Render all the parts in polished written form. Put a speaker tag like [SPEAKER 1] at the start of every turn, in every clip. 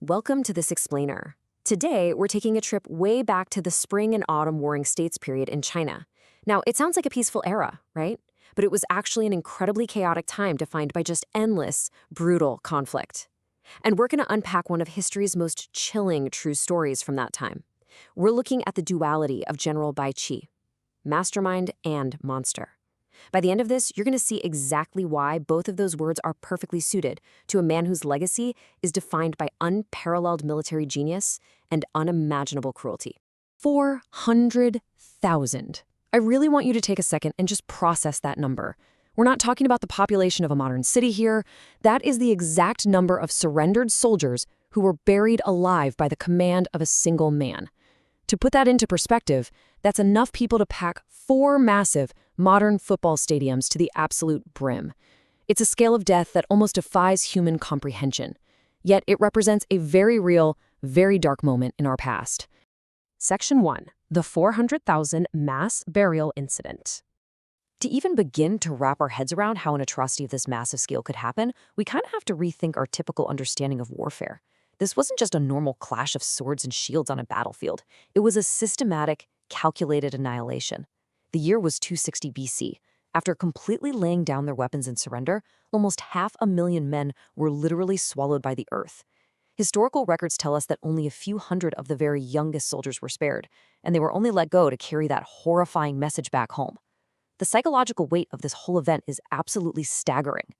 [SPEAKER 1] Welcome to this explainer. Today, we're taking a trip way back to the spring and autumn warring states period in China. Now, it sounds like a peaceful era, right? But it was actually an incredibly chaotic time defined by just endless, brutal conflict. And we're going to unpack one of history's most chilling true stories from that time. We're looking at the duality of General Bai Qi, mastermind and monster. By the end of this, you're going to see exactly why both of those words are perfectly suited to a man whose legacy is defined by unparalleled military genius and unimaginable cruelty. 400,000. I really want you to take a second and just process that number. We're not talking about the population of a modern city here. That is the exact number of surrendered soldiers who were buried alive by the command of a single man. To put that into perspective, that's enough people to pack 4 massive, modern football stadiums to the absolute brim. It's a scale of death that almost defies human comprehension. Yet it represents a very real, very dark moment in our past. Section 1. The 400,000 Mass Burial Incident. To even begin to wrap our heads around how an atrocity of this massive scale could happen, we kind of have to rethink our typical understanding of warfare. This wasn't just a normal clash of swords and shields on a battlefield. It was a systematic, calculated annihilation. The year was 260 BC. After completely laying down their weapons in surrender, almost 500,000 men were literally swallowed by the earth. Historical records tell us that only a few hundred of the very youngest soldiers were spared, and they were only let go to carry that horrifying message back home. The psychological weight of this whole event is absolutely staggering.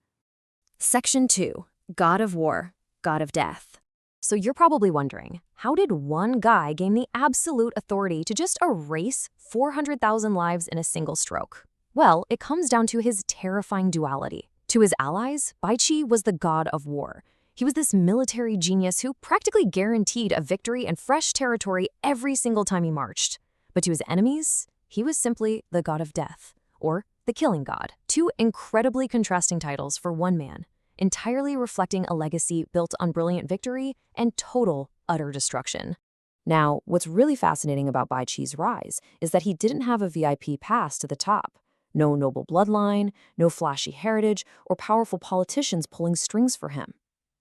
[SPEAKER 2] Section 2. God of War, God of Death.
[SPEAKER 1] So you're probably wondering, how did one guy gain the absolute authority to just erase 400,000 lives in a single stroke? Well, it comes down to his terrifying duality. To his allies, Bai Qi was the god of war. He was this military genius who practically guaranteed a victory and fresh territory every single time he marched. But to his enemies, he was simply the god of death, or the killing god. 2 incredibly contrasting titles for one man, entirely reflecting a legacy built on brilliant victory and total, utter destruction. Now, what's really fascinating about Bai Qi's rise is that he didn't have a VIP pass to the top. No noble bloodline, no flashy heritage, or powerful politicians pulling strings for him.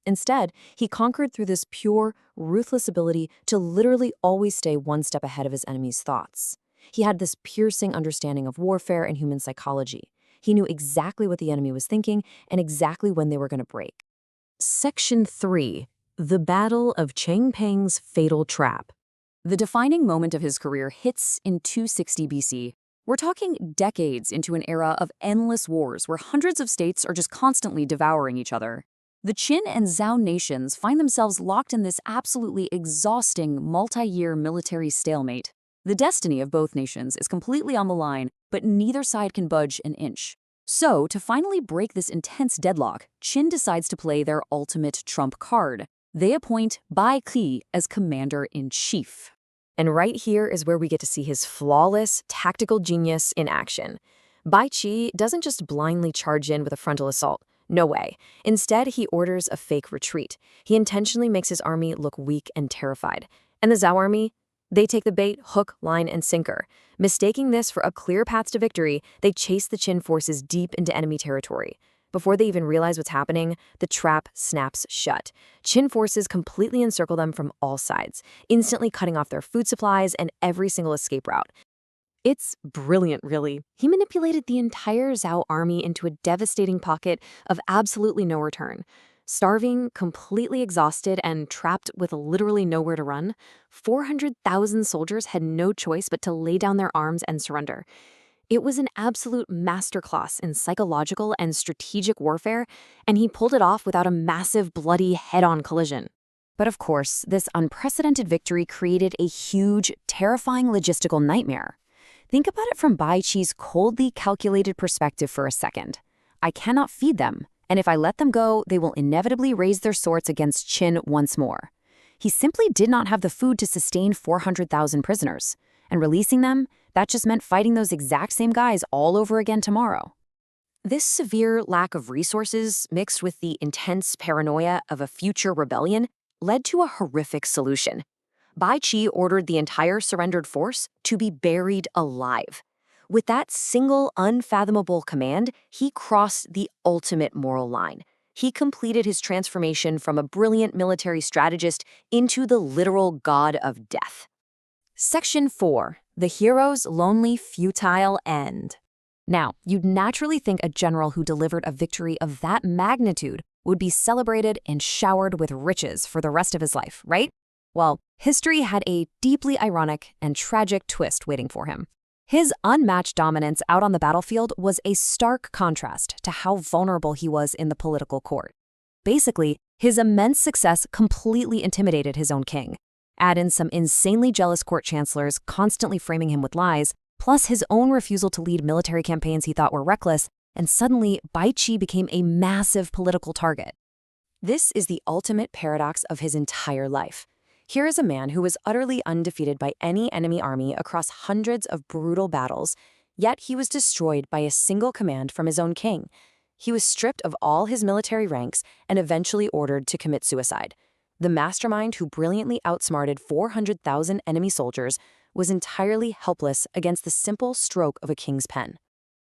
[SPEAKER 1] Instead, he conquered through this pure, ruthless ability to literally always stay one step ahead of his enemy's thoughts. He had this piercing understanding of warfare and human psychology. He knew exactly what the enemy was thinking and exactly when they were going to break.
[SPEAKER 2] Section 3. The Battle of Changping's Fatal Trap. The defining moment of his career hits in 260 BC. We're talking decades into an era of endless wars where hundreds of states are just constantly devouring each other. The Qin and Zhao nations find themselves locked in this absolutely exhausting multi-year military stalemate. The destiny of both nations is completely on the line, but neither side can budge an inch. So, to finally break this intense deadlock, Qin decides to play their ultimate trump card. They appoint Bai Qi as commander-in-chief.
[SPEAKER 1] And right here is where we get to see his flawless, tactical genius in action. Bai Qi doesn't just blindly charge in with a frontal assault. No way. Instead, he orders a fake retreat. He intentionally makes his army look weak and terrified. And the Zhao army? They take the bait, hook, line, and sinker. Mistaking this for a clear path to victory, they chase the Qin forces deep into enemy territory. Before they even realize what's happening, the trap snaps shut. Qin forces completely encircle them from all sides, instantly cutting off their food supplies and every single escape route. It's brilliant, really. He manipulated the entire Zhao army into a devastating pocket of absolutely no return. Starving, completely exhausted, and trapped with literally nowhere to run, 400,000 soldiers had no choice but to lay down their arms and surrender. It was an absolute masterclass in psychological and strategic warfare, and he pulled it off without a massive, bloody, head-on collision. But of course, this unprecedented victory created a huge, terrifying logistical nightmare. Think about it from Bai Qi's coldly calculated perspective for a second. I cannot feed them, and if I let them go, they will inevitably raise their swords against Qin once more. He simply did not have the food to sustain 400,000 prisoners, and releasing them, that just meant fighting those exact same guys all over again tomorrow. This severe lack of resources, mixed with the intense paranoia of a future rebellion, led to a horrific solution. Bai Qi ordered the entire surrendered force to be buried alive. With that single unfathomable command, he crossed the ultimate moral line.
[SPEAKER 2] He completed his transformation from a brilliant military strategist into the literal god of death. Section 4. The hero's lonely, futile end. Now, you'd naturally think a general who delivered a victory of that magnitude would be celebrated and showered with riches for the rest of his life, right? Well, history had a deeply ironic and tragic twist waiting for him. His unmatched dominance out on the battlefield was a stark contrast to how vulnerable he was in the political court. Basically, his immense success completely intimidated his own king. Add in some insanely jealous court chancellors constantly framing him with lies, plus his own refusal to lead military campaigns he thought were reckless, and suddenly Bai Qi became a massive political target. This is the ultimate paradox of his entire life. Here is a man who was utterly undefeated by any enemy army across hundreds of brutal battles, yet he was destroyed by a single command from his own king. He was stripped of all his military ranks and eventually ordered to commit suicide. The mastermind who brilliantly outsmarted 400,000 enemy soldiers was entirely helpless against the simple stroke of a king's pen.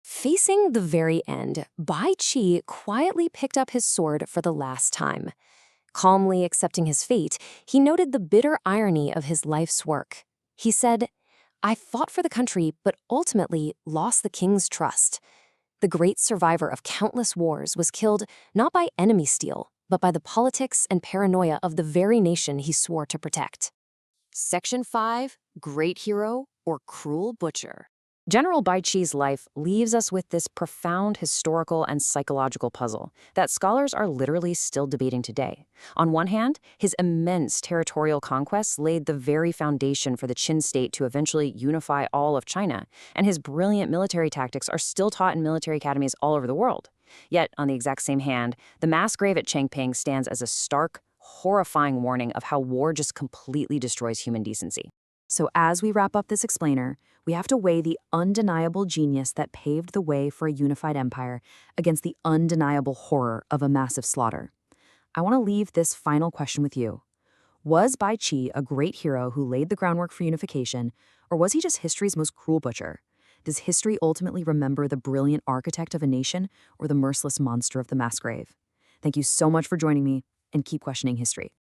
[SPEAKER 2] Facing the very end, Bai Qi quietly picked up his sword for the last time. Calmly accepting his fate, he noted the bitter irony of his life's work. He said, "I fought for the country, but ultimately lost the king's trust." The great survivor of countless wars was killed not by enemy steel, but by the politics and paranoia of the very nation he swore to protect. Section 5. Great Hero or Cruel Butcher. General Bai Qi's life leaves us with this profound historical and psychological puzzle that scholars are literally still debating today. On one hand, his immense territorial conquests laid the very foundation for the Qin state to eventually unify all of China, and his brilliant military tactics are still taught in military academies all over the world. Yet, on the exact same hand, the mass grave at Changping stands as a stark, horrifying warning of how war just completely destroys human decency. So as we wrap up this explainer, we have to weigh the undeniable genius that paved the way for a unified empire against the undeniable horror of a massive slaughter. I want to leave this final question with you. Was Bai Qi a great hero who laid the groundwork for unification, or was he just history's most cruel butcher? Does history ultimately remember the brilliant architect of a nation or the merciless monster of the mass grave? Thank you so much for joining me, and keep questioning history.